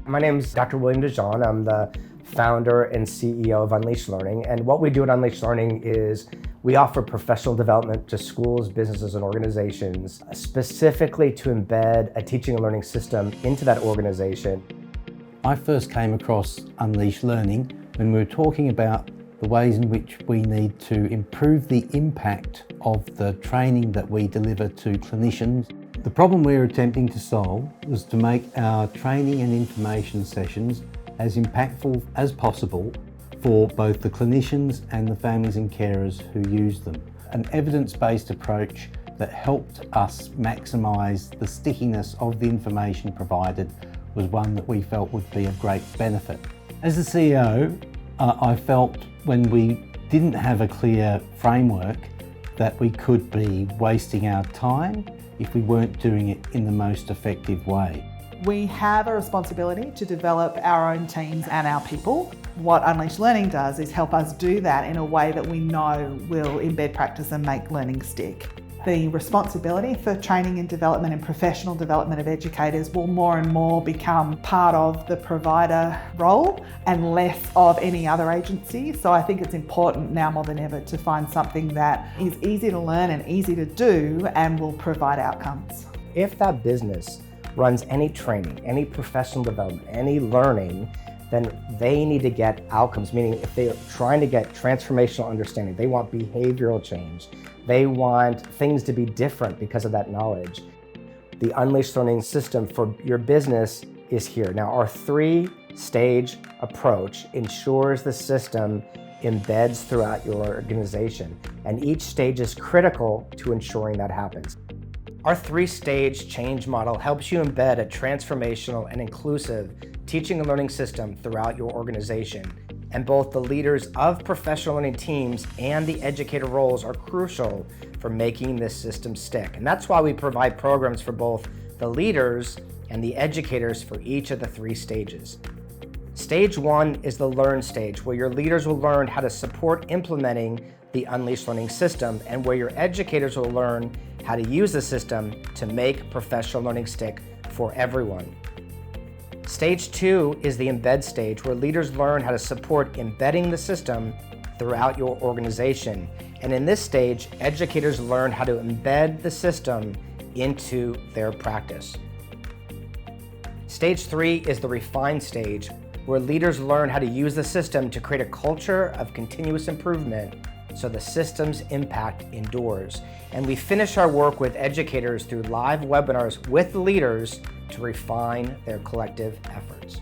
My name is Dr. William DeJean. I'm the founder and CEO of Unleashed Learning. And what we do at Unleashed Learning is we offer professional development to schools, businesses, and organizations, specifically to embed a teaching and learning system into that organization. I first came across Unleashed Learning when we were talking about the ways in which we need to improve the impact of the training that we deliver to clinicians. The problem we were attempting to solve was to make our training and information sessions as impactful as possible for both the clinicians and the families and carers who use them. An evidence-based approach that helped us maximise the stickiness of the information provided was one that we felt would be of great benefit. As the CEO, I felt when we didn't have a clear framework that we could be wasting our time if we weren't doing it in the most effective way. We have a responsibility to develop our own teams and our people. What Unleashed Learning does is help us do that in a way that we know will embed practice and make learning stick. The responsibility for training and development and professional development of educators will more and more become part of the provider role and less of any other agency. So I think it's important now more than ever to find something that is easy to learn and easy to do and will provide outcomes. If that business runs any training, any professional development, any learning, then they need to get outcomes, meaning if they're trying to get transformational understanding, they want behavioral change, they want things to be different because of that knowledge. The Unleashed Learning system for your business is here. Now, our 3-stage approach ensures the system embeds throughout your organization, and each stage is critical to ensuring that happens. Our 3-stage change model helps you embed a transformational and inclusive teaching and learning system throughout your organization. And both the leaders of professional learning teams and the educator roles are crucial for making this system stick. And that's why we provide programs for both the leaders and the educators for each of the 3 stages. Stage 1 is the learn stage, where your leaders will learn how to support implementing the Unleashed Learning system and where your educators will learn how to use the system to make professional learning stick for everyone. Stage 2 is the embed stage, where leaders learn how to support embedding the system throughout your organization. And in this stage, educators learn how to embed the system into their practice. Stage 3 is the refine stage, where leaders learn how to use the system to create a culture of continuous improvement so the system's impact endures. And we finish our work with educators through live webinars with leaders to refine their collective efforts.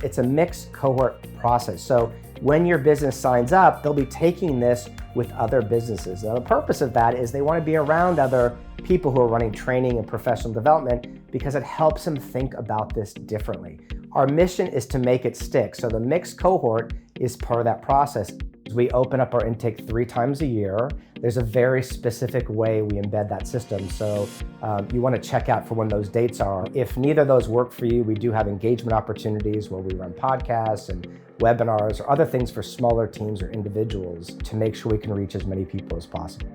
It's a mixed cohort process. So when your business signs up, they'll be taking this with other businesses. Now, the purpose of that is they want to be around other people who are running training and professional development because it helps them think about this differently. Our mission is to make it stick. So the mixed cohort is part of that process. We open up our intake 3 times a year. There's a very specific way we embed that system. So you want to check out for when those dates are. If neither of those work for you, we do have engagement opportunities where we run podcasts and webinars or other things for smaller teams or individuals to make sure we can reach as many people as possible.